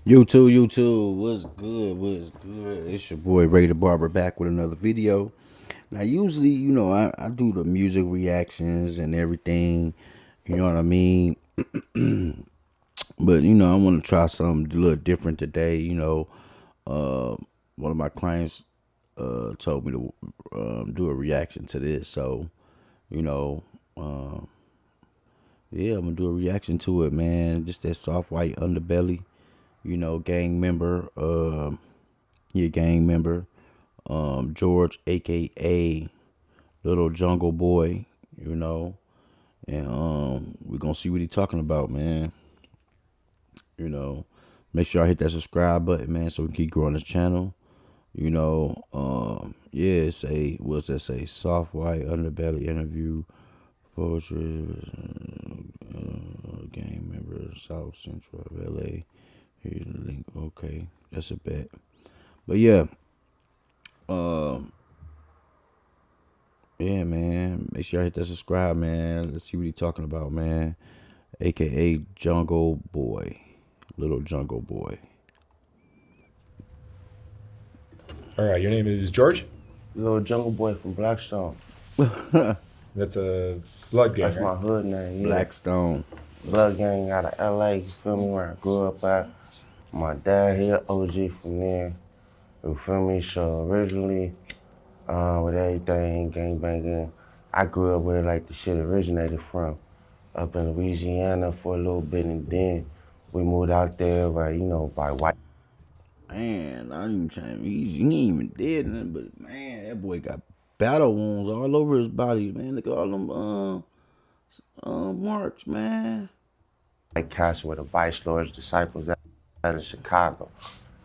YouTube, what's good? What's good? It's your boy Ray the Barber back with another video. Now, usually, I do the music reactions and everything, you know what I mean? But, I want to try something a little different today. Uh, one of my clients told me to do a reaction to this. So, you know, uh, yeah, I'm going to do a reaction to it, man. Just that soft white underbelly, gang member. He a gang member. George, aka Little Jungle Boy, you know, and we're gonna see what he talking about, man. You know, make sure I hit that subscribe button, man, so we can keep growing this channel. Yeah, say what's that say? Soft white underbelly interview, poetry, gang member, South Central of LA. Here's the link. Okay, that's a bet. But yeah, um, yeah, man. Make sure I hit that subscribe, man. Let's see what he talking about, man. AKA Jungle Boy. Little Jungle Boy. All right, your name is George? Little Jungle Boy from Blackstone. That's a blood gang, That's right? my hood name, yeah. Blackstone. Blood gang out of LA, you feel me, where I grew up at. My dad, he OG from there, you feel me? So originally, with everything, gang banging, I grew up where like the shit originated from. Up in Louisiana for a little bit, and then we moved out there by, by white. Man, I didn't even try. He ain't even dead, nothing, but man, that boy got battle wounds all over his body, man. Look at all them marks, man. White Castle where the Vice Lord's disciples out in Chicago.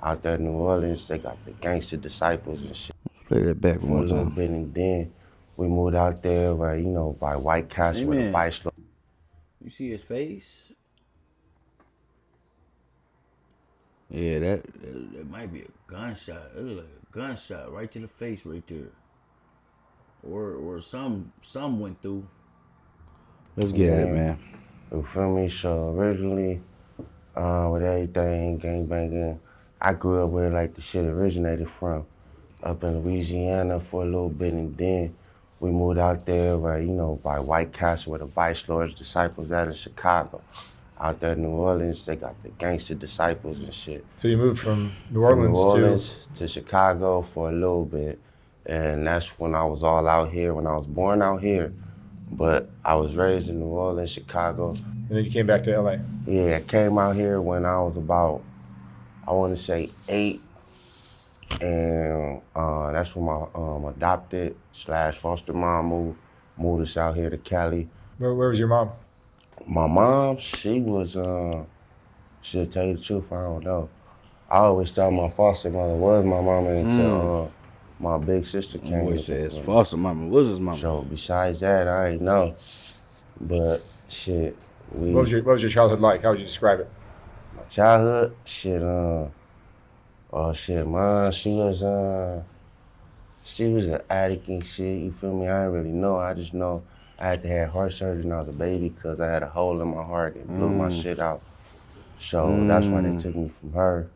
Out there in New Orleans, they got the gangster disciples and shit. Let's play that back one For a more little time. bit, and then we moved out there by, by White Hey Castle where the man, Vice Lord. you see his face? Yeah, that might be a gunshot. It look like a gunshot right to the face right there. Or some went through. Let's get at it, Then, man. you feel me? So originally, with everything, gang banging, I grew up where like the shit originated from. Up in Louisiana for a little bit, and then we moved out there by, by White Castle where the Vice Lord's disciples out in Chicago. Out there in New Orleans, they got the gangster disciples and shit. So you moved from New From New Orleans to. Orleans to Chicago for a little bit. And that's when I was all out here, when I was born out here. But I was raised in New Orleans, Chicago. And then you came back to LA. Yeah, I came out here when I was about, I want to say 8. And that's when my adopted / foster mom moved us out here to Cali. Where was your mom? My mom, she was, she'll tell you the truth, I don't know. I always thought my foster mother was my mama until my big sister My came boy to says me. foster mama was his mama. So besides that, I ain't know. But shit, What was your childhood like? How would you describe it? my childhood, shit, mom, she was an addict and shit, you feel me? I didn't really know. I just know I had to have heart surgery when I was a baby because I had a hole in my heart and blew my shit out. So that's why they took me from her.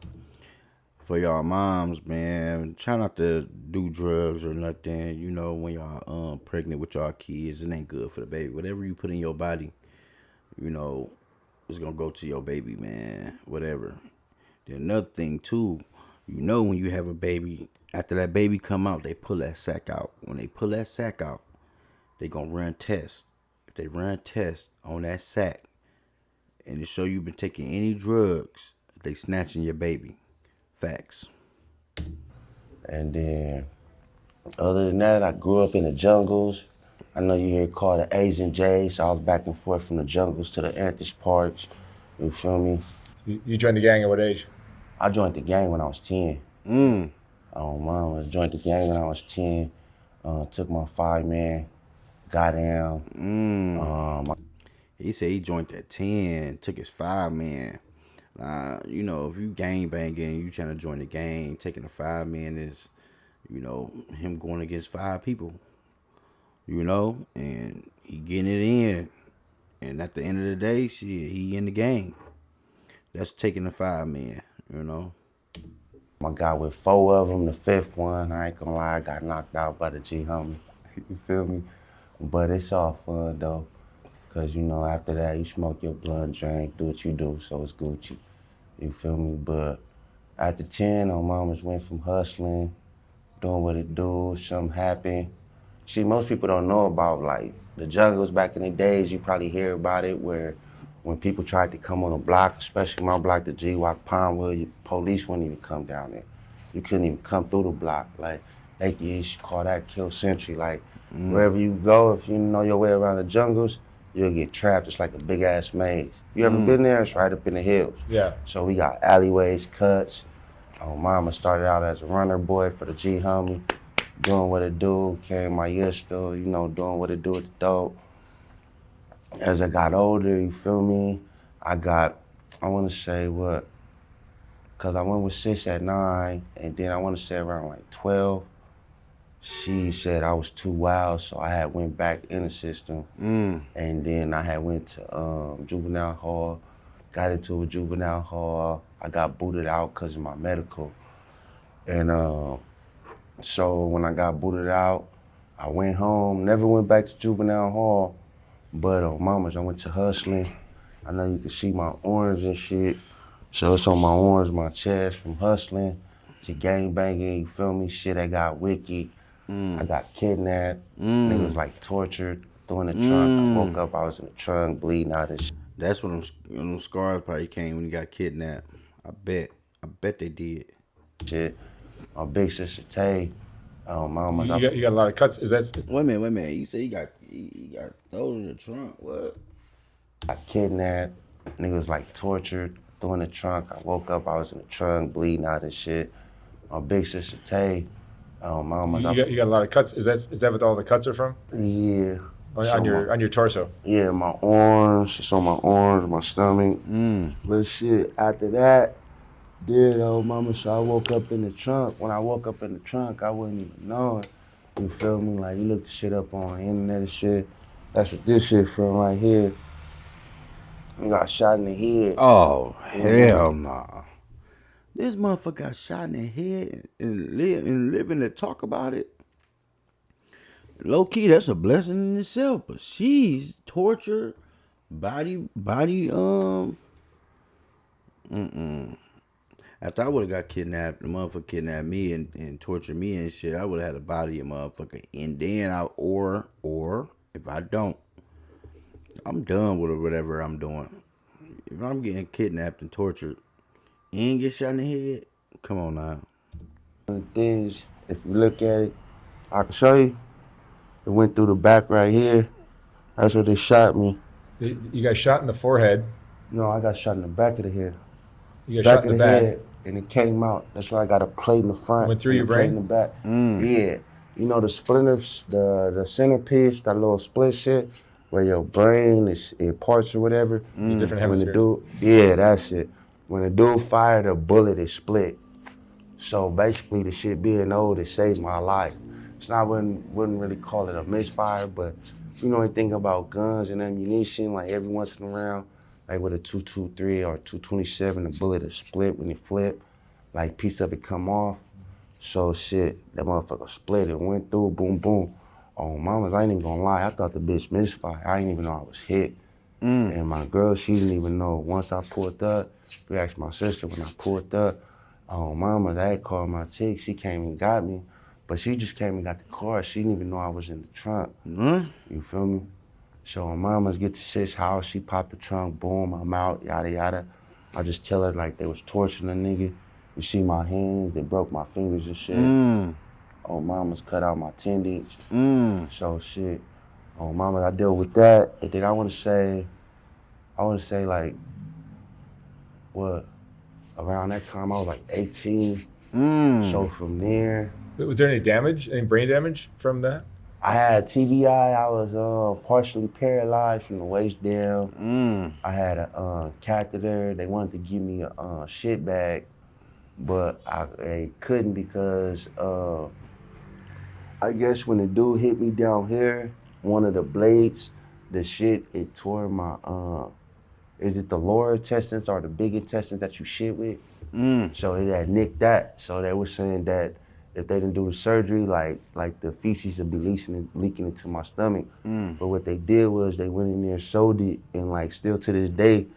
For y'all moms, man, try not to do drugs or nothing. When y'all pregnant with y'all kids, it ain't good for the baby. Whatever you put in your body, you know, it's gonna go to your baby, man. Whatever. Then another thing too, when you have a baby, after that baby come out, they pull that sack out. When they pull that sack out, they gonna run tests. If they run tests on that sack and it show you been taking any drugs, they snatching your baby. Facts. And then other than that, I grew up in the jungles. I know you hear it called the A's and J's, so I was back and forth from the jungles to the Anthers parks. You feel me? You joined the gang at what age? I joined the gang when I was 10. Mm. Mom was joined the gang when I was 10. Took my 5-man, got down. He said he joined at 10, took his 5-man. If you gang banging, you trying to join the gang, taking a 5-man is, him going against 5 people, and he getting it in. And at the end of the day, shit, he in the gang. That's taking a 5-man, you know. I got with 4 of them. The 5th one, I ain't gonna lie, I got knocked out by the G homie. You feel me? But it's all fun though, cause you know after that you smoke your blunt, drink, do what you do, so it's Gucci. You feel me? But after 10, on mamas went from hustling, doing what it do, something happened. See, most people don't know about like the jungles back in the days. You probably hear about it where when people tried to come on the block, especially my block, the G-Walk, Pinewood, police wouldn't even come down there. You couldn't even come through the block. Like they used to call that kill sentry. Like wherever you go, if you know your way around the jungles, you'll get trapped. It's like a big ass maze. You ever been there? It's right up in the hills. Yeah. So we got alleyways, cuts. Mama started out as a runner boy for the G homie, doing what it do, carrying my year still, you know, doing what it do with the dope. As I got older, you feel me? I wanna say what, cause I went with sis at 9, and then I wanna say around like 12, she said I was too wild, so I had went back in the system. And then I had went to juvenile hall, got into a juvenile hall. I got booted out cause of my medical. And so when I got booted out, I went home, never went back to juvenile hall, but mamas, I went to hustling. I know you can see my orange and shit. So it's on my orange, my chest, from hustling to gang banging, you feel me? Shit, I got wicked. I got kidnapped. Niggas like tortured, threw in the trunk. I woke up, I was in the trunk, bleeding out and shit. That's when them scars probably came when you got kidnapped. I bet they did. My big sister Tay, mamas, You got a lot of cuts. Is that Wait a minute. You say you got those in the trunk. What? got kidnapped. Niggas like tortured, threw in the trunk. I woke up, I was in the trunk, bleeding out and shit. My big sister Tay, mamas, you got a lot of cuts? Is that what all the cuts are from? yeah. On your torso? Yeah, my arms, it's on my arms, my stomach. But shit, after that, mama, so I woke up in the trunk. When I woke up in the trunk, I wasn't even knowing. You feel me? Like, you look the shit up on the internet and shit. That's what this shit from right here. I got shot in the head. Oh hell nah! This motherfucker got shot in the head and living to talk about it. Low key, that's a blessing in itself. But she's tortured, body. After I would have got kidnapped, the motherfucker kidnapped me and tortured me and shit, I would have had a body of motherfucker. And then or if I don't, I'm done with whatever I'm doing. If I'm getting kidnapped and tortured and get shot in the head, come on now. One of the things, if you look at it, I can show you. It went through the back right here. That's where they shot me. You got shot in the forehead. No, I got shot in the back of the head. You got shot in the back. Head, and it came out. That's why I got a plate in the front. Went through your plate brain? in the back. Yeah. You know the splinters, the centerpiece, that little split shit, where your brain it parts or whatever. The different When the hemispheres. dude, that's it. When the dude fired a bullet, it split. So basically, the shit being old, it saved my life. So I wouldn't really call it a misfire, but you know anything about guns and ammunition, like every once in a while, like with a 223 or 227, the bullet is split when it flip, like piece of it come off. So shit, that motherfucker split and went through, boom, boom. Oh, mamas, I ain't even gonna lie, I thought the bitch misfired. I didn't even know I was hit. And my girl, she didn't even know. Once I pulled up, we asked my sister when I pulled up, oh, mama, I had called my chick, she came and got me. But she just came and got the car. She didn't even know I was in the trunk. You feel me? So when mamas get to sis' house, she popped the trunk, boom, I'm out, yada, yada. I just tell her like they was torturing a nigga. You see my hands, they broke my fingers and shit. Oh, mamas cut out my tendons. So shit. Oh, mamas, I deal with that. And then I wanna say like, what? Around that time, I was like 18. So from there, Was there any damage, any brain damage from that? I had TBI. I was partially paralyzed from the waist down. I had a catheter. They wanted to give me a shit bag, but I couldn't because I guess when the dude hit me down here, one of the blades, the shit, it tore my is it the lower intestines or the big intestines that you shit with? So they had nicked that. So they were saying that if they didn't do the surgery, like the feces would be leaking into my stomach. But what they did was they went in there, sold it, and like still to this day,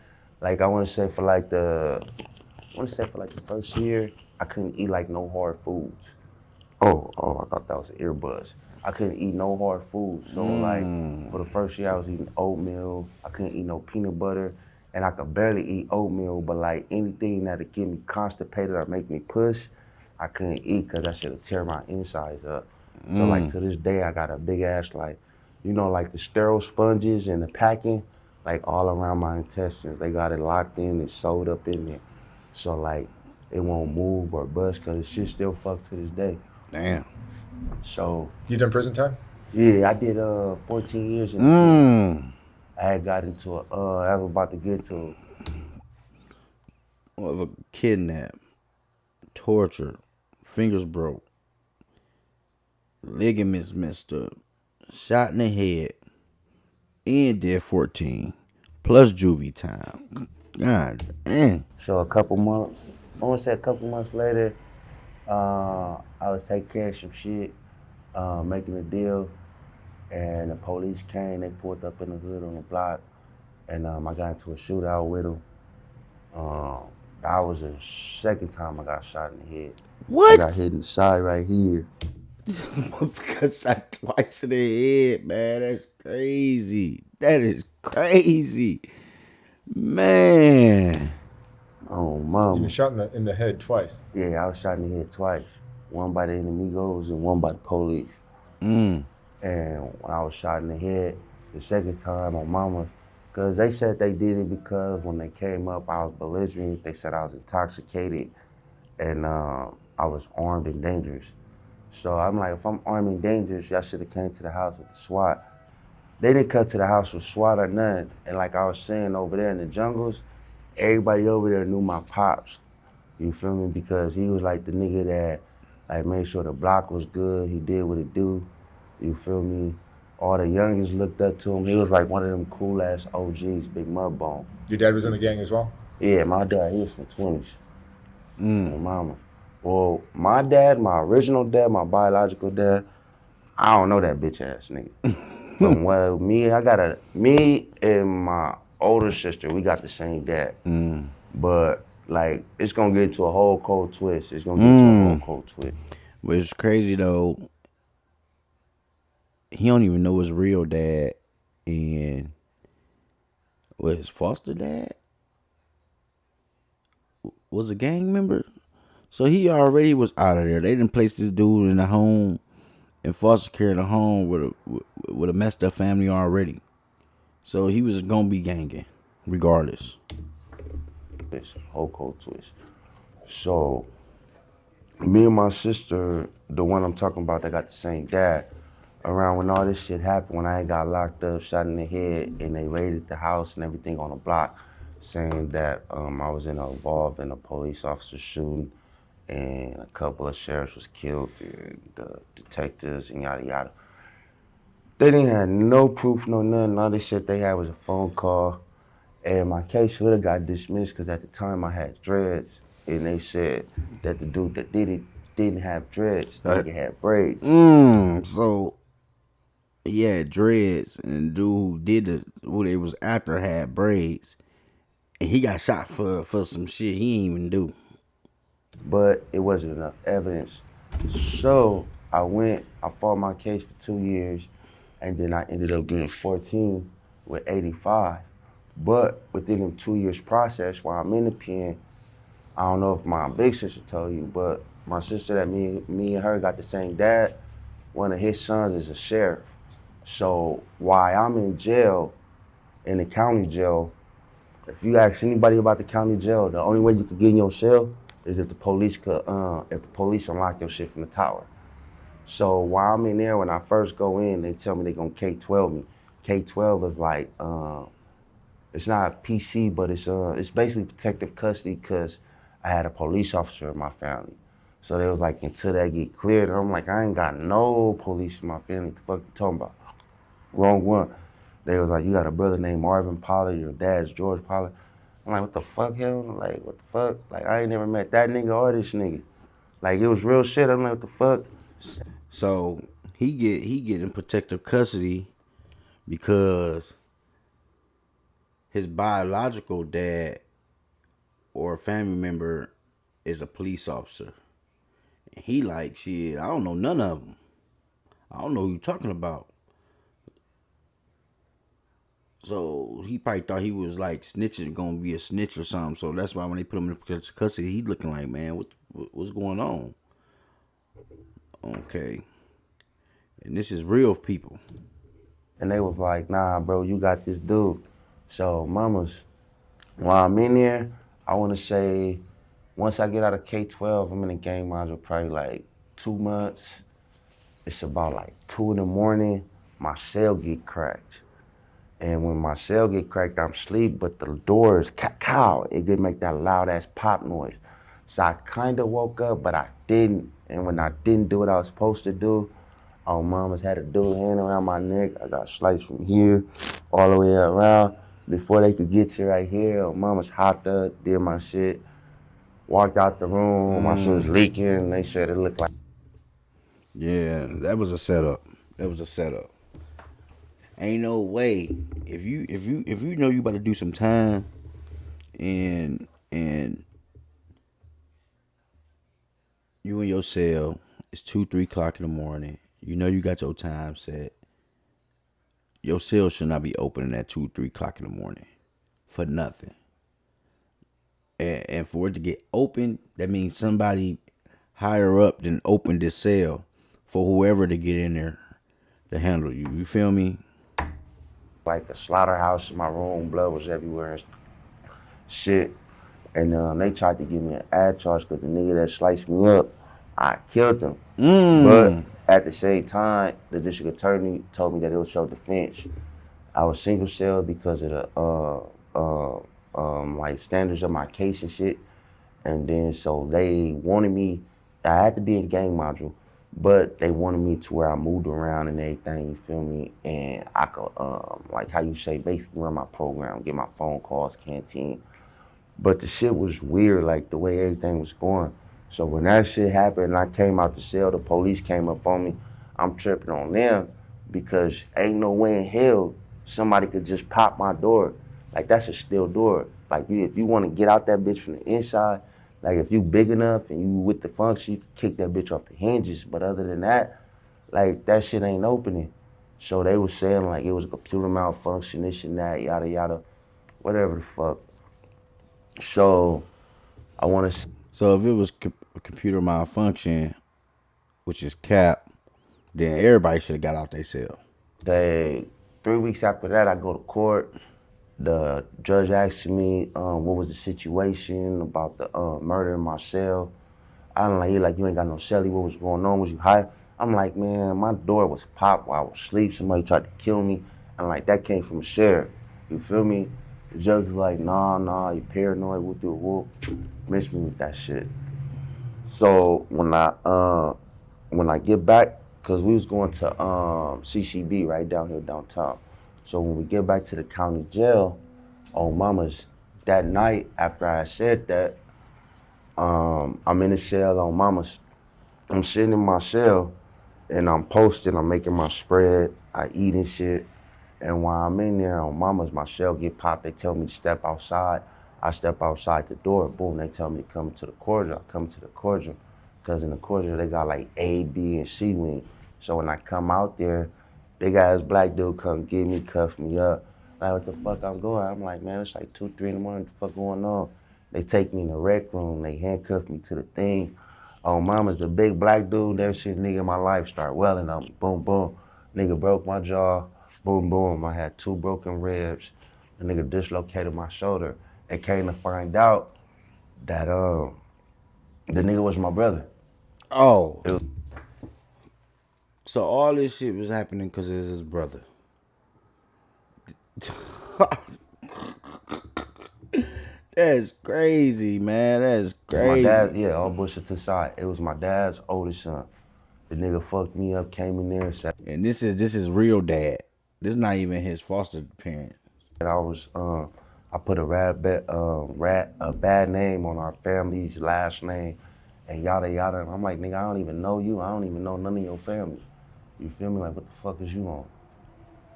like I want to say for like the first year, I couldn't eat like no hard foods. Oh, I thought that was earbuds. I couldn't eat no hard food. So like for the first year I was eating oatmeal. I couldn't eat no peanut butter. And I could barely eat oatmeal, but like anything that'd get me constipated or make me push, I couldn't eat because that shit'll tear my insides up. So like to this day I got a big ass like, like the sterile sponges and the packing, like all around my intestines. They got it locked in, it's sewed up in there. So like it won't move or bust because it shit still fucked to this day. Damn. So You done prison time? yeah, I did 14 years in the prison. I had got into I was about to get to Of a kidnap, torture, fingers broke, ligaments messed up, shot in the head, and did 14 plus juvie time. God damn. so I want to say a couple months later, I was taking care of some shit, making a deal, and the police came. They pulled up in the hood on the block, and I got into a shootout with them. That was the second time I got shot in the head. I got What? hit in the side right here. Because shot twice in the head, man. That's crazy. That is crazy. Man. Oh, You've mama. been shot in the head twice. Yeah, I was shot in the head twice. One by the enemigos and one by the police. Mm. And when I was shot in the head, the second time on mama, because they said they did it because when they came up, I was belligerent. They said I was intoxicated and I was armed and dangerous. So I'm like, if I'm armed and dangerous, y'all should have came to the house with the SWAT. They didn't come to the house with SWAT or nothing. And like I was saying over there in the jungles, everybody over there knew my pops. You feel me? Because he was like the nigga that like made sure the block was good. He did what it do. You feel me? All the youngins looked up to him. He was like one of them cool ass OGs, Big Mud Bone. Your dad was in the gang as well? Yeah, my dad, he was from 20s. My mama. Well, my dad, my original dad, my biological dad, I don't know that bitch ass nigga. From what me and my older sister, we got the same dad. But like it's gonna get into a whole cold twist. It's gonna get into a whole cold twist. But it's crazy though. He don't even know his real dad, and his foster dad was a gang member. So he already was out of there. They didn't place this dude in a home, in foster care in a home with a messed up family already. So he was gonna be ganging, regardless. It's a whole cold twist. So me and my sister, the one I'm talking about that got the same dad, around when all this shit happened, when I got locked up, shot in the head, and they raided the house and everything on the block, saying that I was involved in a police officer shooting, and a couple of sheriffs was killed, and the detectives and yada yada. They didn't have no proof, no nothing. All they said they had was a phone call, and my case would have got dismissed because at the time I had dreads, and they said that the dude that did it didn't have dreads, the nigga had braids. So he had dreads, and the dude who they was after had braids, and he got shot for some shit he ain't even do. But it wasn't enough evidence. So I fought my case for 2 years, and then I ended up getting 14 with 85. But within them 2 years process, while I'm in the pen, I don't know if my big sister told you, but my sister that me and her got the same dad, one of his sons is a sheriff. So while I'm in jail, in the county jail, if you ask anybody about the county jail, the only way you could get in your cell is if the police unlock your shit from the tower. So while I'm in there, when I first go in, they tell me they gonna K-12 me. K-12 is like, it's not PC, but it's basically protective custody because I had a police officer in my family. So they was like, until that get cleared, I'm like, I ain't got no police in my family. What the fuck you talking about? Wrong one. They was like, you got a brother named Marvin Pollard, your dad's George Pollard. I'm like, what the fuck, him? Like, what the fuck? Like, I ain't never met that nigga or this nigga. Like, it was real shit. I'm like, what the fuck? So he get in protective custody because his biological dad or a family member is a police officer. And he like, shit, I don't know none of them. I don't know who you talking about. So he probably thought he was like snitching, gonna be a snitch or something. So that's why when they put him in custody, he looking like, man, what's going on? Okay, and this is real people. And they was like, nah, bro, you got this dude. So, mamas, while I'm in there, I want to say, once I get out of K-12, I'm in the gang module probably like 2 months. It's about like 2 in the morning, my cell get cracked. And when my cell get cracked, I'm asleep, but the doors, cow, it did make that loud ass pop noise. So I kind of woke up, but I didn't. And when I didn't do what I was supposed to do, mama's had a dude hand around my neck. I got sliced from here all the way around. Before they could get to right here, mama's hopped up, did my shit, walked out the room. My shit was leaking. They said it looked like. Yeah, that was a setup. That was a setup. Ain't no way if you know you about to do some time and you in your cell, it's 2, 3 o'clock in the morning. You know you got your time set. Your cell should not be opening at 2, 3 o'clock in the morning for nothing. And for it to get open, that means somebody higher up than opened this cell for whoever to get in there to handle you. You feel me? Like a slaughterhouse in my room, blood was everywhere and shit. And they tried to give me an ad charge because the nigga that sliced me up, I killed him. But at the same time, the district attorney told me that it was show defense. I was single cell because of the like standards of my case and shit. And then so they wanted me, I had to be in gang module, but they wanted me to where I moved around and everything, you feel me? And I could, like how you say, basically run my program, get my phone calls, canteen. But the shit was weird, like the way everything was going. So when that shit happened and I came out the cell, the police came up on me. I'm tripping on them because ain't no way in hell somebody could just pop my door. Like that's a steel door. Like if you want to get out that bitch from the inside, like if you big enough and you with the function, you can kick that bitch off the hinges. But other than that, like that shit ain't opening. So they was saying like it was a computer malfunction, this and that, yada yada, whatever the fuck. So I want to So if it was a computer malfunction, which is cap, then everybody should have got out their cell. say 3 weeks after that, I go to court. The judge asked me what was the situation about the murder in my cell. I'm like, he like, you ain't got no celly. What was going on? Was you high? I'm like, man, my door was popped while I was asleep. Somebody tried to kill me. I'm like, that came from a sheriff. You feel me? The judge was like, nah, you paranoid. Whoop de whoop. Miss me with that shit. So when I get back, cause we was going to CCB right down here downtown. So when we get back to the county jail, on mama's, that night after I said that, I'm in the cell on mama's. I'm sitting in my cell and I'm posting, I'm making my spread, I eat and shit. And while I'm in there on mama's, my cell get popped. They tell me to step outside. I step outside the door, boom, they tell me to come to the corridor. I come to the corridor, because in the corridor they got like A, B, and C wing. So when I come out there, big ass black dude come get me, cuff me up. Like, what the fuck I'm going? I'm like, man, it's like 2, 3 in the morning, what the fuck going on? They take me in the rec room, they handcuff me to the thing. Oh, mama's the big black dude, never seen a nigga in my life start welling on me. Boom, boom. Nigga broke my jaw. Boom, boom. I had 2 broken ribs. The nigga dislocated my shoulder. And came to find out that the nigga was my brother. Oh, so all this shit was happening because it's his brother. That's crazy, man. That's My crazy. dad, yeah, all bullshit to the side. It was my dad's oldest son. The nigga fucked me up, came in there and said And this is real dad. This is not even his foster parent. I I put a bad name on our family's last name, and yada yada. And I'm like, nigga, I don't even know you. I don't even know none of your family. You feel me? Like, what the fuck is you on?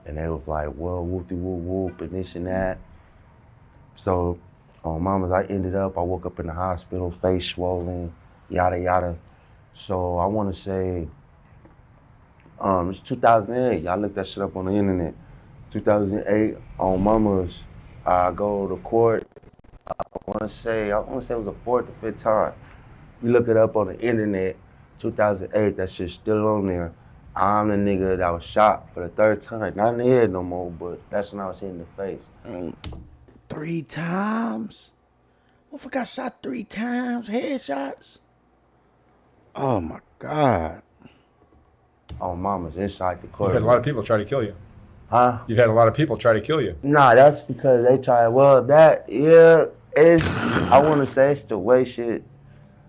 And they was like, well, whoop-de-whoop whoop, and this and that. So, on mamas, I woke up in the hospital, face swollen, yada yada. So I want to say, it's 2008. Y'all look that shit up on the internet. 2008, on mamas, I go to court. I want to say it was the fourth or fifth time. You look it up on the internet, 2008, that shit's still on there. I'm the nigga that was shot for the third time. Not in the head no more, but that's when I was hit in the face. 3 times? Motherfucker got shot 3 times, headshots. Oh my God. On mamas, inside the You've court. had a lot of people try to kill you. Huh? You've had a lot of people try to kill you. Nah, that's because they try, I want to say it's the way shit.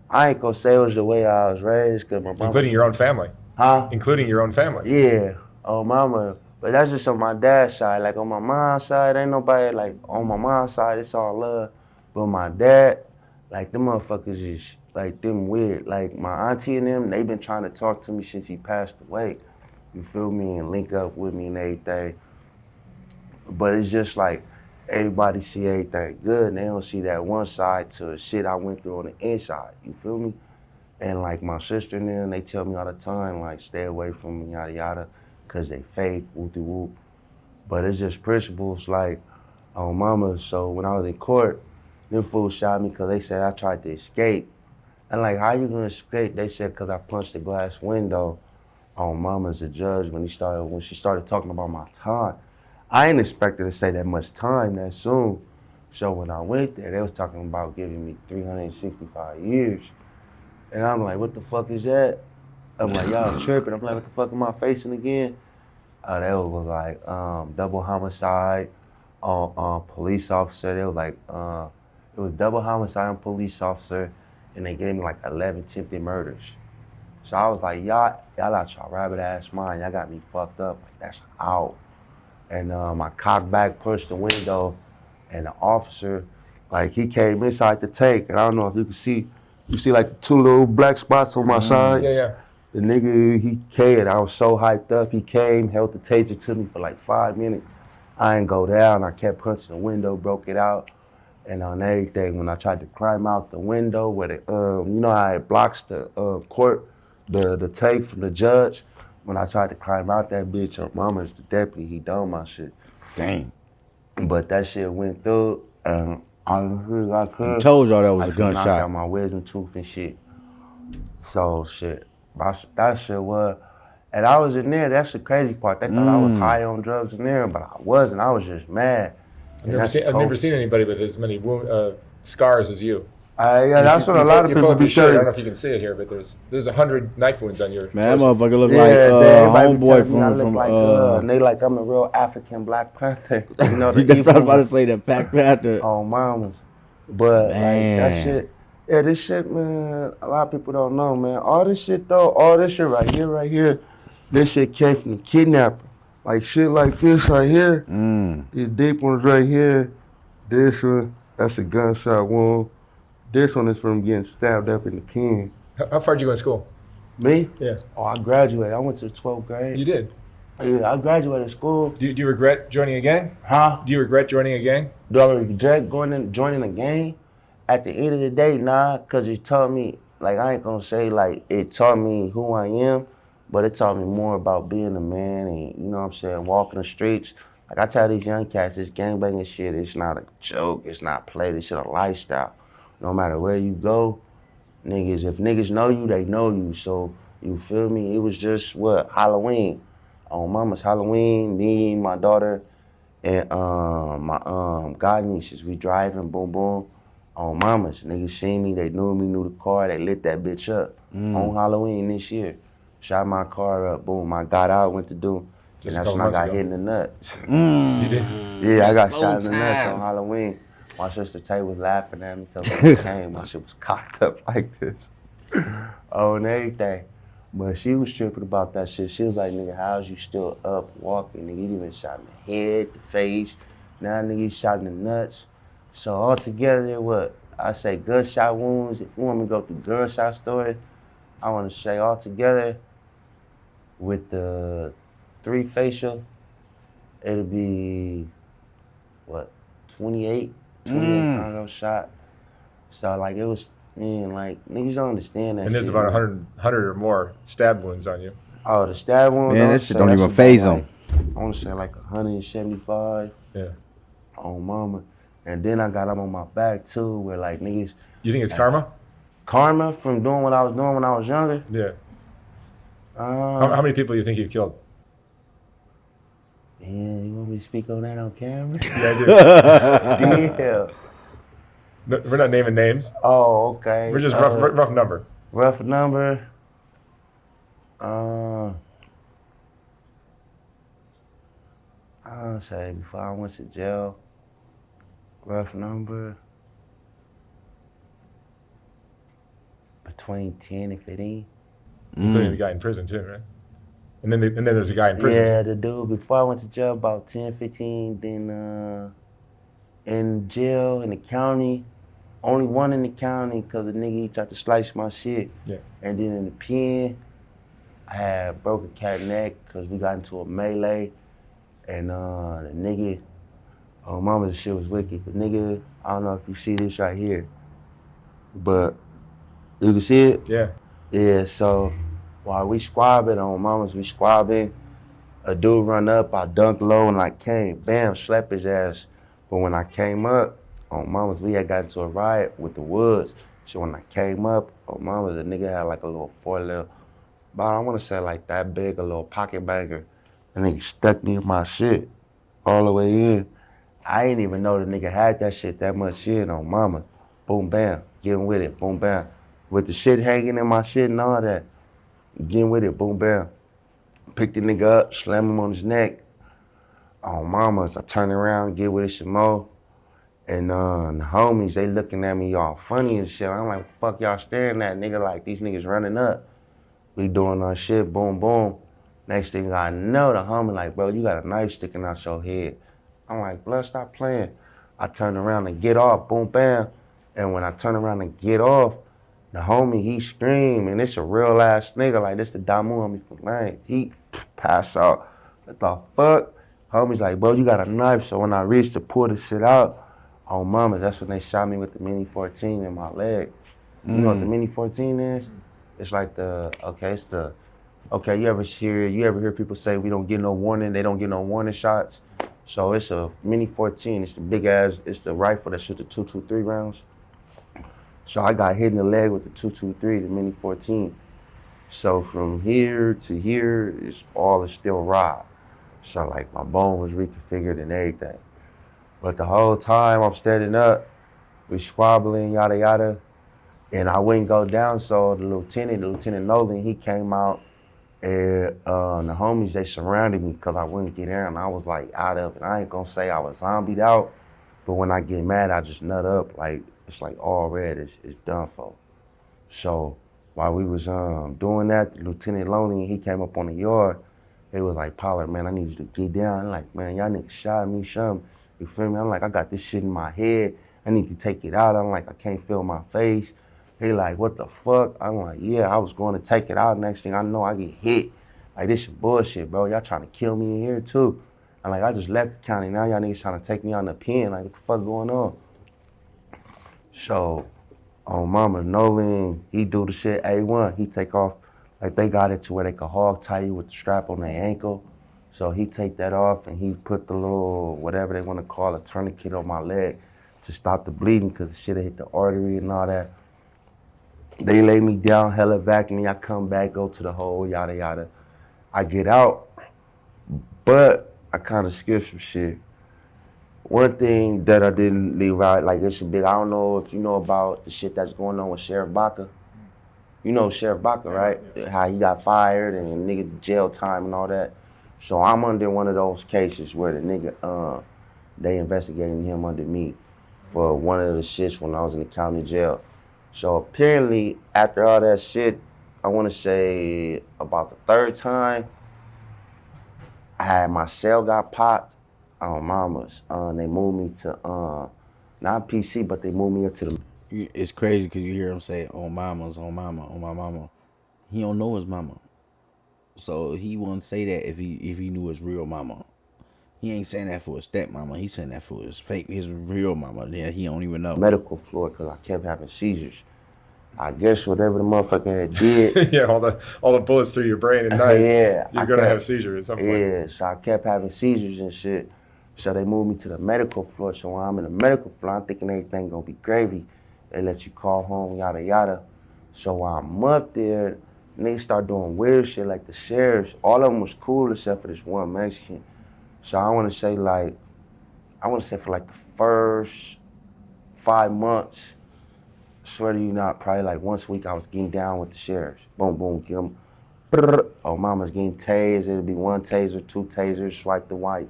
I ain't gonna say it was the way I was raised, cause my mama. Including your own family. Huh? Including your own family. Yeah, on mama. But that's just on my dad's side. Like on my mom's side, ain't nobody like on my mom's side, it's all love. But my dad, like them motherfuckers is like them weird. Like my auntie and them, they been trying to talk to me since he passed away. You feel me? And link up with me and everything. But it's just like everybody see everything good and they don't see that one side to the shit I went through on the inside. You feel me? And like my sister and them, they tell me all the time, like, stay away from me, yada yada, cause they fake, whoop-de-whoop. But it's just principles like on mama. So when I was in court, them fools shot me cause they said I tried to escape. And like, how you gonna escape? They said cause I punched the glass window on mama's the judge when she started talking about my time. I ain't expected to say that much time that soon. So when I went there, they was talking about giving me 365 years. And I'm like, what the fuck is that? I'm like, y'all tripping. I'm like, what the fuck am I facing again? They was like, double homicide on police officer. They was like, it was double homicide on police officer, and they gave me like 11 attempted murders. So I was like, y'all out y'all rabbit ass mind. Y'all got me fucked up. Like, that's out. And I cocked back, punched the window, and the officer, like he came inside the tank, and I don't know if you can see, you see like the 2 little black spots on my side? Yeah. The nigga, he came, I was so hyped up, he came, held the taser to me for like 5 minutes. I ain't go down, I kept punching the window, broke it out, and on everything, when I tried to climb out the window where the, you know how it blocks the court, the tape from the judge? When I tried to climb out that bitch, her mama's the deputy, he done my shit. Dang. But that shit went through, and I told y'all that was a knocked gunshot. out my wisdom tooth and shit. So shit, that shit was, and I was in there. That's the crazy part. They thought I was high on drugs in there, but I wasn't. I was just mad. I've never seen anybody with as many scars as you. Yeah, that's what a lot of people be I saying. don't know if you can see it here, but there's 100 knife wounds on your Man, that torso. motherfucker look Yeah, like everybody be homeboy telling me I look from like, and they like I'm the real African Black Panther. You know, the that's what I was evil about to one. say, that Black Panther. On mamas. But like Man. that shit, yeah, this shit, man, a lot of people don't know, man. All this shit right here, this shit came from the kidnapping. Like shit like this right here, these deep ones right here, this one, that's a gunshot wound. This one is from getting stabbed up in the pen. How far did you go in school? Me? Yeah. Oh, I graduated. I went to the 12th grade. You did. Yeah, I graduated school. Do you regret joining a gang? Huh? Do you regret joining a gang? Do I regret joining a gang? At the end of the day, nah, because it taught me, like, I ain't gonna say, like, it taught me who I am, but it taught me more about being a man and, you know what I'm saying, walking the streets. Like, I tell these young cats, this gangbanging shit, it's not a joke, it's not play, this shit a lifestyle. No matter where you go, niggas, if niggas know you, they know you. So, you feel me? It was just, Halloween. On mama's Halloween, me, my daughter, and my god nieces, we driving, boom, boom, on mamas. Niggas seen me, they knew the car, they lit that bitch up. On Halloween this year. Shot my car up, boom, I got out, went to do, Just and a that's couple when I months got ago. hit in the nuts. You did. Yeah, I got That's shot in the full nuts time. on Halloween. My sister Tay was laughing at me because when I came, my shit was cocked up like this. Oh, and everything. But she was tripping about that shit. She was like, nigga, how's you still up walking? Nigga, you been shot in the head, the face. Now, nigga, you shot in the nuts. So altogether, what I say, gunshot wounds. If you want me to go through gunshot story, I want to say altogether with the 3 facial, it'll be what 28 times I was shot. So like it was, man, like niggas don't understand that And there's shit, about man. 100 or more stab wounds on you. Oh, the stab wounds, I Man, want that to shit say don't that's even about phase them. like, I want to say like 175 Yeah. on mama. And then I got them on my back too, where like niggas, You think it's like, karma? karma from doing what I was doing when I was younger. Yeah. How many people do you think you've killed? Man, you want me to speak on that on camera? Yeah, I do. Damn. No, we're not naming names. Oh, okay. We're just rough number. Rough number. I'll say before I went to jail, rough number between 10 and 15. Including the guy in prison too, right? And then there's a guy in prison Yeah, too. the dude before I went to jail about 10, 15. Then in jail in the county, only one in the county because the nigga he tried to slice my shit. Yeah. And then in the pen, I had broke a cat neck because we got into a melee. And the nigga, oh mama, the shit was wicked. The nigga, I don't know if you see this right here, but you can see it? Yeah. Yeah, so while we squabbing on mamas, we squabbing, a dude run up, I dunked low and I came, bam, slap his ass. But when I came up, on mamas, we had got into a riot with the Woods. So when I came up, on mamas, the nigga had like a little 4 but I want to say like that big, a little pocket banger. And he stuck me in my shit all the way in. I didn't even know the nigga had that shit, that much shit on mama. Boom, bam, getting with it, boom, bam. With the shit hanging in my shit and all that, getting with it, boom, bam. Pick the nigga up, slam him on his neck. On mamas, I turn around, get with it some more. And the homies, they looking at me all funny and shit. I'm like, fuck y'all staring at, nigga, like these niggas running up. We doing our shit, boom, boom. Next thing I know, the homie like, bro, you got a knife sticking out your head. I'm like, blood, stop playing. I turn around and get off, boom, bam. And when I turn around and get off, the homie, he scream, and it's a real ass nigga, like this the Damu homie from Lane. He pass out. What the fuck? Homie's like, bro, you got a knife. So when I reached to pull the shit out, on mama, that's when they shot me with the Mini 14 in my leg. You know what the Mini 14 is? It's like you ever hear people say we don't get no warning, they don't get no warning shots? So it's a Mini 14, it's the big ass, it's the rifle that shoots the 223 rounds. So I got hit in the leg with the 223, the Mini 14. So from here to here, is still raw. So like my bone was reconfigured and everything. But the whole time I'm standing up, we squabbling, yada yada. And I wouldn't go down, so the Lieutenant Nolan, he came out, and the homies, they surrounded me because I wouldn't get down. I was like out of it. I ain't gonna say I was zombied out, but when I get mad, I just nut up. Like, it's like all red, it's done for. So while we was doing that, the Lieutenant Loney, he came up on the yard. They was like, Pollard, man, I need you to get down. I'm like, man, y'all niggas shot me, something. You feel me? I'm like, I got this shit in my head. I need to take it out. I'm like, I can't feel my face. They like, what the fuck? I'm like, yeah, I was going to take it out. Next thing I know, I get hit. Like, this shit bullshit, bro. Y'all trying to kill me in here, too. I'm like, I just left the county. Now y'all niggas trying to take me on the pen. Like, what the fuck going on? So, on mama, Nolan, he do the shit A1. He take off, like they got it to where they could hog tie you with the strap on their ankle. So he take that off and he put the little, whatever they want to call a tourniquet on my leg to stop the bleeding because the shit hit the artery and all that. They lay me down, hella vac me. I come back, go to the hole, yada, yada. I get out, but I kind of skipped some shit. One thing that I didn't leave out, like it's a big, I don't know if you know about the shit that's going on with Sheriff Baca. You know Sheriff Baca, right? How he got fired and nigga jail time and all that. So I'm under one of those cases where the nigga, they investigating him under me for one of the shits when I was in the county jail. So apparently after all that shit, I want to say about the third time, I had my cell got popped on mamas. They moved me to not PC, but they moved me into the It's crazy because you hear him say, "On mama's, on mama, on my mama." He don't know his mama, so he wouldn't say that if he knew his real mama. He ain't saying that for his stepmama. He's saying that for his real mama. Yeah, he don't even know. medical floor because I kept having seizures. I guess whatever the motherfucker had did. Yeah, all the bullets through your brain and knives. Yeah, You're gonna have seizures at some point. Yeah, so I kept having seizures and shit. So they moved me to the medical floor. So when I'm in the medical floor, I'm thinking everything gonna be gravy. They let you call home, yada yada. So while I'm up there, niggas start doing weird shit like the sheriffs. All of them was cool except for this one Mexican. So I want to say for like the first 5 months, swear to you not, probably like once a week I was getting down with the sheriffs. Boom, boom, give them. Oh, mama's getting tased. It'd be one taser, two tasers, swipe the white.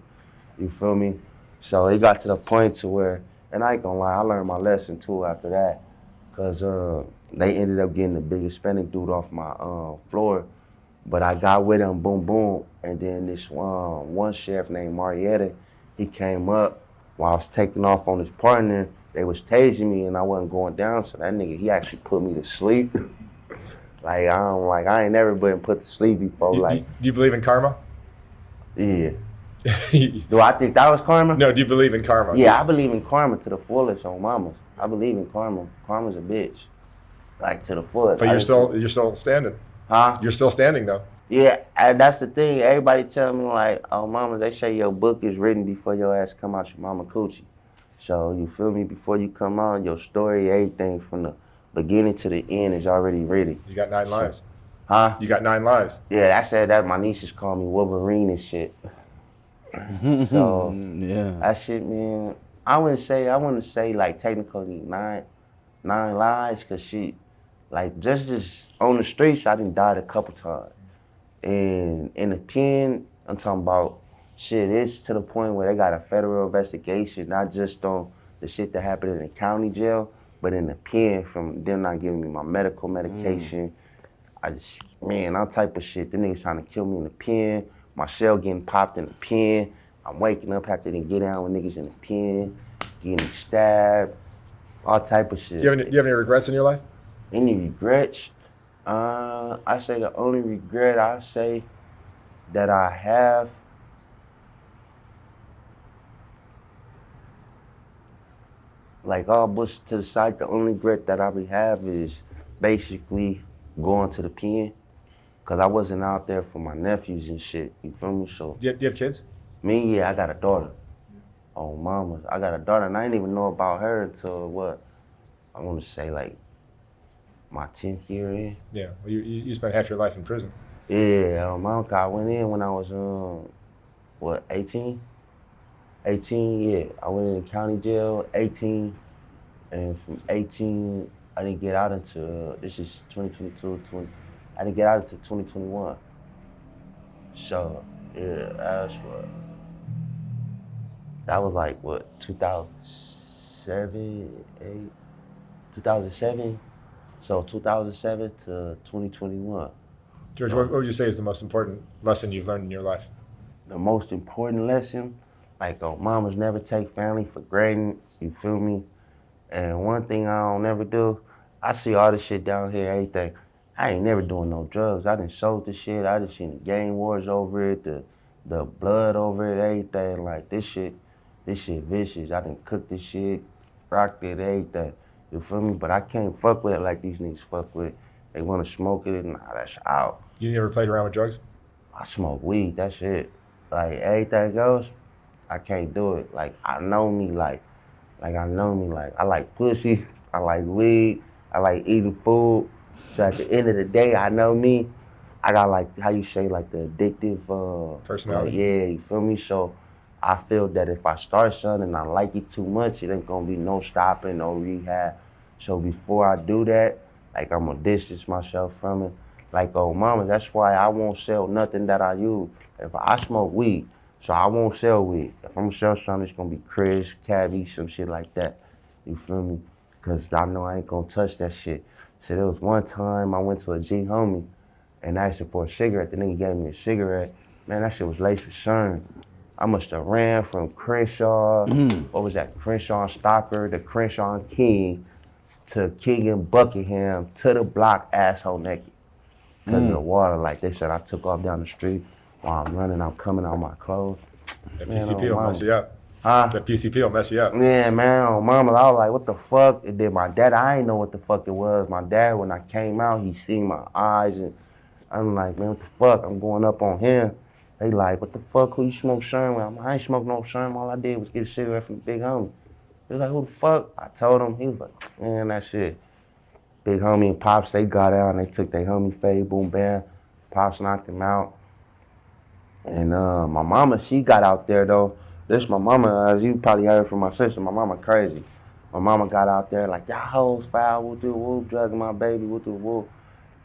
You feel me? So it got to the point to where, and I ain't gonna lie, I learned my lesson too after that. Cause they ended up getting the biggest Hispanic dude off my floor. But I got with him, boom, boom. And then this one sheriff named Marietta, he came up while I was taking off on his partner. They was tasing me and I wasn't going down. So that nigga, he actually put me to sleep. I ain't never been put to sleep before. Do you believe in karma? Yeah. Do I think that was karma? No, do you believe in karma? Yeah, I believe in karma to the fullest on mamas. I believe in karma. Karma's a bitch. Like to the fullest. But you're still standing. Huh? You're still standing though. Yeah, and that's the thing. Everybody tell me like, oh mamas, they say your book is written before your ass come out your mama coochie. So you feel me? Before you come out, your story, everything from the beginning to the end is already ready. You got 9 lives. Huh? You got 9 lives. Yeah, that my nieces call me Wolverine and shit. So Yeah. that shit, man. I wouldn't say like technically nine lives, cause she, like just on the streets, I done died a couple times. And in the pen, I'm talking about shit, it's to the point where they got a federal investigation, not just on the shit that happened in the county jail, but in the pen from them not giving me my medical medication. All type of shit. The niggas trying to kill me in the pen, my cell getting popped in the pen. I'm waking up after they get down with niggas in the pen, getting stabbed, all type of shit. Do you have any regrets in your life? Any regrets? I say the only regret I say that I have, like all bush to the side, the only regret that I would have is basically going to the pen. Cause I wasn't out there for my nephews and shit, you feel me? So Do you have kids? me, yeah, I got a daughter. Oh, mama, I got a daughter, and I didn't even know about her until what? I want to say like my 10th year in. Yeah. Well, you spent half your life in prison. Yeah, my uncle, I went in when I was 18? 18, yeah. I went in the county jail, 18, and from 18, I didn't get out until this is 2022. I didn't get out until 2021. So yeah, that was like what, 2007, 2007. So 2007 to 2021. George, what would you say is the most important lesson you've learned in your life? The most important lesson, like mamas never take family for granted, you feel me? And one thing I don't never do, I see all this shit down here, everything. I ain't never doing no drugs. I done sold the shit. I done seen the gang wars over it, the blood over it, everything. Like this shit vicious. I done cooked this shit, rocked it, everything. You feel me? But I can't fuck with it like these niggas fuck with it. They wanna smoke it, nah, that's out. You never played around with drugs? I smoke weed, that's it. Like everything else, I can't do it. Like I know me, like I like pussy, I like weed, I like eating food. So at the end of the day, I know me. I got like, how you say, like the addictive Personality. Like, yeah, you feel me? So I feel that if I start something and I like it too much, it ain't gonna be no stopping, no rehab. So before I do that, like I'm gonna distance myself from it. Like, oh mama, that's why I won't sell nothing that I use. If I smoke weed, so I won't sell weed. If I'm gonna sell something, it's gonna be Chris, Cabby, some shit like that. You feel me? Cause I know I ain't gonna touch that shit. So there was one time I went to a G homie and asked him for a cigarette. The nigga gave me a cigarette. Man, that shit was laced with CERN. I must have ran from Crenshaw, what was that, Crenshaw and Stocker, to Crenshaw and King, to King and Buckingham, to the block, asshole naked. Because of the water, like they said, I took off down the street. While I'm running, I'm coming out my clothes. That Man, PCP oh, will mama. mess you up. Huh? That PCP will mess you up. Yeah, man, oh, mama, I was like, what the fuck? And then my dad, I didn't know what the fuck it was. My dad, when I came out, he seen my eyes, and I'm like, man, what the fuck? I'm going up on him. They like, what the fuck? Who you smoke sherm with? I'm like, I ain't smoke no sherm. All I did was get a cigarette from the big homie. He was like, who the fuck? I told him. He was like, man, that shit. Big homie and Pops, they got out and they took their homie fade, boom, bam. Pops knocked him out. And my mama, she got out there though. This my mama, as you probably heard from my sister, my mama crazy. My mama got out there like, y'all hoes foul, whoop do whoop, drugging my baby, whoop do whoop.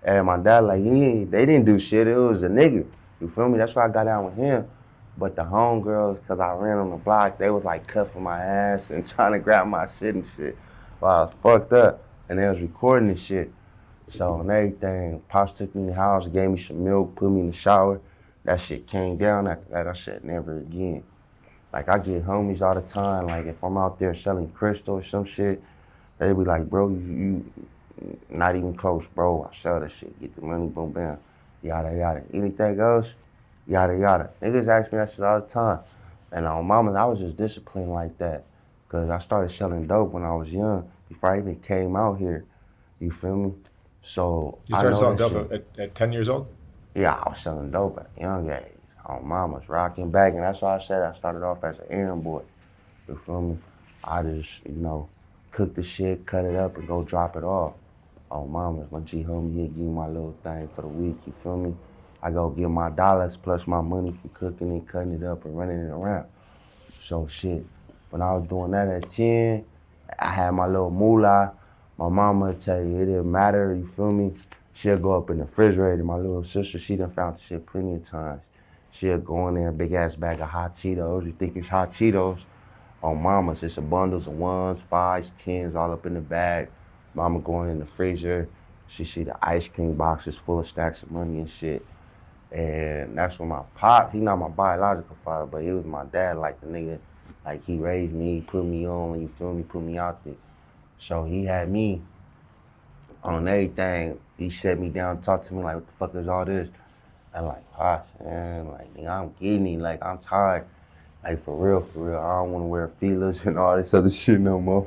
And my dad like, they didn't do shit, it was a nigga. You feel me? That's why I got out with him. But the homegirls, cause I ran on the block, they was like cuffing my ass and trying to grab my shit and shit. While I was fucked up. And they was recording this shit. So and everything, Pops took me in the house, gave me some milk, put me in the shower. That shit came down after that. I said never again. Like I get homies all the time. Like if I'm out there selling crystal or some shit, they be like, bro, you not even close, bro. I sell that shit, get the money, boom, bam, yada yada. Anything else, yada yada. Niggas ask me that shit all the time. And on mama, I was just disciplined like that. Cause I started selling dope when I was young, before I even came out here. You feel me? So You started selling that dope shit. at 10 years old? Yeah, I was selling dope at a young age. On mama's rocking back, and that's why I said I started off as an errand boy. You feel me? I just, cook the shit, cut it up, and go drop it off. On mama's, my G homie, he'll give me my little thing for the week, you feel me? I go get my dollars plus my money for cooking and cutting it up and running it around. So shit, when I was doing that at 10, I had my little moolah. My mama would tell you it didn't matter, you feel me? She'll go up in the refrigerator. My little sister, she done found the shit plenty of times. She'll go in there, big ass bag of hot Cheetos. You think it's hot Cheetos? On mama's, it's a bundles of 1s, 5s, 10s, all up in the bag. Mama going in the freezer. She see the ice cream boxes full of stacks of money and shit. And that's when my pops, he not my biological father, but he was my dad, like the nigga, like he raised me, put me on, you feel me, put me out there. So he had me on everything. He set me down, talked to me like, what the fuck is all this? I'm like, Pops, man, like, nigga, I'm getting it, like, I'm tired. Like, for real, I don't wanna wear feelers and all this other shit no more.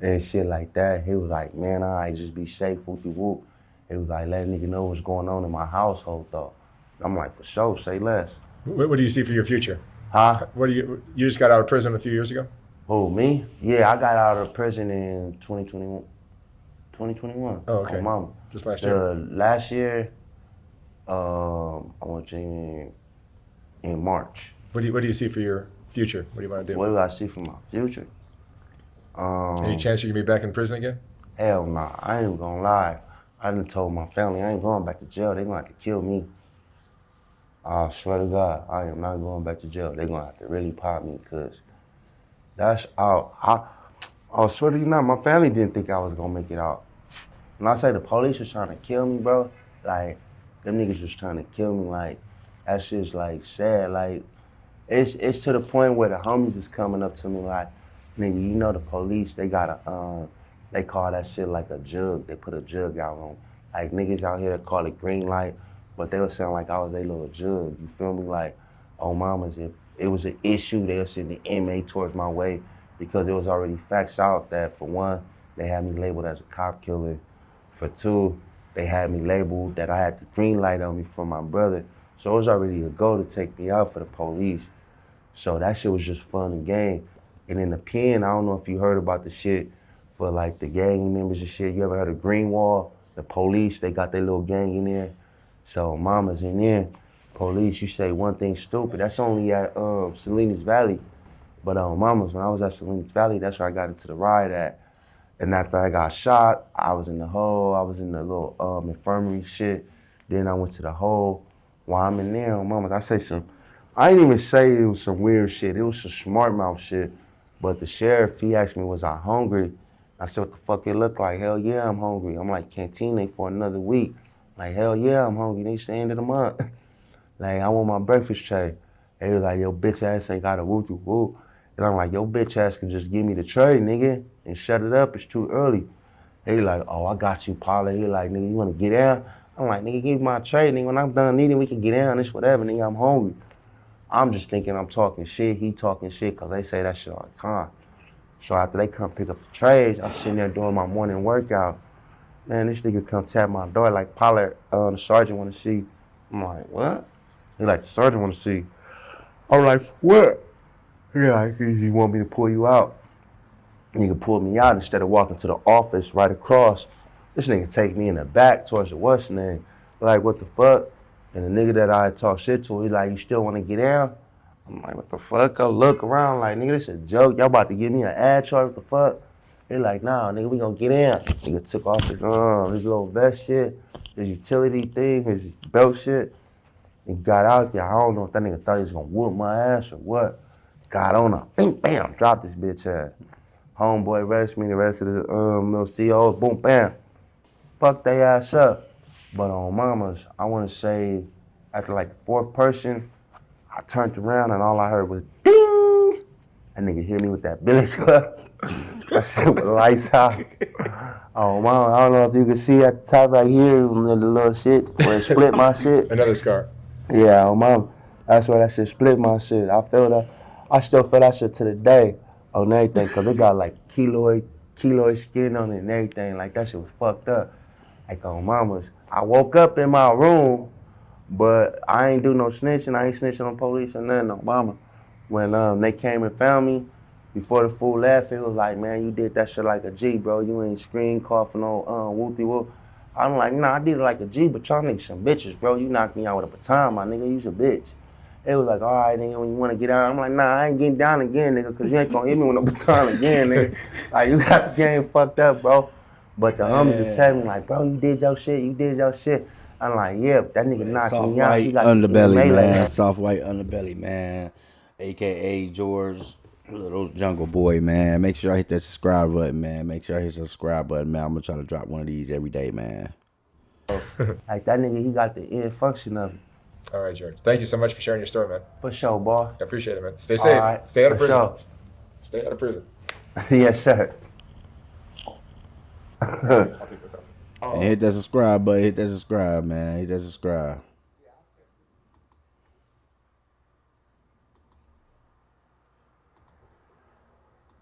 And shit like that. He was like, man, all right, just be safe, whoopie whoop. He was like, let a nigga know what's going on in my household, though. I'm like, for sure, say less. What do you see for your future? Huh? You just got out of prison a few years ago? Who, me? Yeah, I got out of prison in 2021. 2021. Oh, okay. On mama. Just last year? Last year, I went in March. What do you see for your future? What do you want to do? What do I see for my future? Any chance you can be back in prison again? Hell nah, I ain't even gonna lie. I done told my family I ain't going back to jail. They gonna have to kill me. I swear to God, I am not going back to jail. They gonna have to really pop me, cause that's out. I swear to you not, my family didn't think I was gonna make it out. When I say the police was trying to kill me, bro, like, them niggas was trying to kill me, like, that shit's like sad. Like, it's to the point where the homies is coming up to me like, nigga, you know the police, they got they call that shit like a jug. They put a jug out on. Like niggas out here call it green light, but they would sound like I was a little jug. You feel me? Like, oh mamas, if it was an issue, they'll send the inmate towards my way because it was already facts out that for one, they had me labeled as a cop killer. For two, they had me labeled that I had the green light on me from my brother. So it was already a goal to take me out for the police. So that shit was just fun and game. And in the pen, I don't know if you heard about the shit for like the gang members and shit. You ever heard of Greenwall? The police, they got their little gang in there. So mamas in there, police, you say one thing stupid. That's only at Salinas Valley. But mamas, when I was at Salinas Valley, that's where I got into the riot at. And after I got shot, I was in the hole. I was in the little infirmary shit. Then I went to the hole. While I'm in there, mamas, I didn't even say it was some weird shit. It was some smart mouth shit. But the sheriff, he asked me, was I hungry? I said, what the fuck it look like? Hell yeah, I'm hungry. I'm like, canteen ain't for another week. Like, hell yeah, I'm hungry. They say end of the month. Like, I want my breakfast tray. He was like, yo, bitch ass ain't got a woo woo. And I'm like, yo, bitch ass can just give me the tray, nigga, and shut it up. It's too early. He like, oh, I got you, Paula. He like, nigga, you want to get down? I'm like, nigga, give me my tray, nigga. When I'm done eating, we can get down. It's whatever, nigga. I'm hungry. I'm just thinking I'm talking shit. He talking shit because they say that shit all the time. So after they come pick up the trays, I'm sitting there doing my morning workout. Man, this nigga come tap my door like, Paula, the sergeant want to see. I'm like, what? He like, the sergeant want to see. I'm like, what? He like, he want me to pull you out. Nigga pulled me out instead of walking to the office right across. This nigga take me in the back towards the what's name. Like, what the fuck? And the nigga that I talk shit to, he like, you still want to get down? I'm like, what the fuck? I look around like, nigga, this a joke. Y'all about to give me an ad charge? What the fuck? They like, nah, nigga, we gonna get in. Nigga took off his little vest shit, his utility thing, his belt shit. He got out there. I don't know if that nigga thought he was gonna whoop my ass or what. Got on him, bam, bam, dropped this bitch ass. Homeboy arrested me, the rest of the little CEOs, boom, bam. Fuck they ass up. But on mamas, I wanna say, after like the fourth person, I turned around and all I heard was ding! That nigga hit me with that billy club. That shit was lights out. Oh, mama, I don't know if you can see at the top right here, the little shit where it split my shit. Another scar. Yeah, oh, mama, that's where that shit split my shit. I still feel that shit to the day on everything, because it got like keloid skin on it and everything. Like, that shit was fucked up. Like, on mamas, I woke up in my room, but I ain't do no snitching. I ain't snitching on police or nothing, no mama. When they came and found me, before the fool left, it was like, man, you did that shit like a G, bro. You ain't scream, coughing no whoopty whoop. I'm like, nah, I did it like a G, but y'all niggas some bitches, bro. You knocked me out with a baton, my nigga. You's a bitch. It was like, all right, nigga, when you want to get out, I'm like, nah, I ain't getting down again, nigga, because you ain't going to hit me with a baton again, nigga. Like, you got the game fucked up, bro. But the homies just telling me, like, bro, you did your shit. I'm like, yeah, that nigga knocked Soft me out. He white got underbelly, the man. Soft white underbelly, man. AKA George, little jungle boy, man. Make sure I hit that subscribe button, man. Make sure I hit the subscribe button, man. I'm gonna try to drop one of these every day, man. Like, that nigga, he got the end function of it. All right, George. Thank you so much for sharing your story, man. For sure, boy. I appreciate it, man. Stay safe. All right, Stay out of for prison. sure. Stay out of prison. Yes, sir. I'll take this off. And hit that subscribe button. Hit that subscribe, man. Hit that subscribe.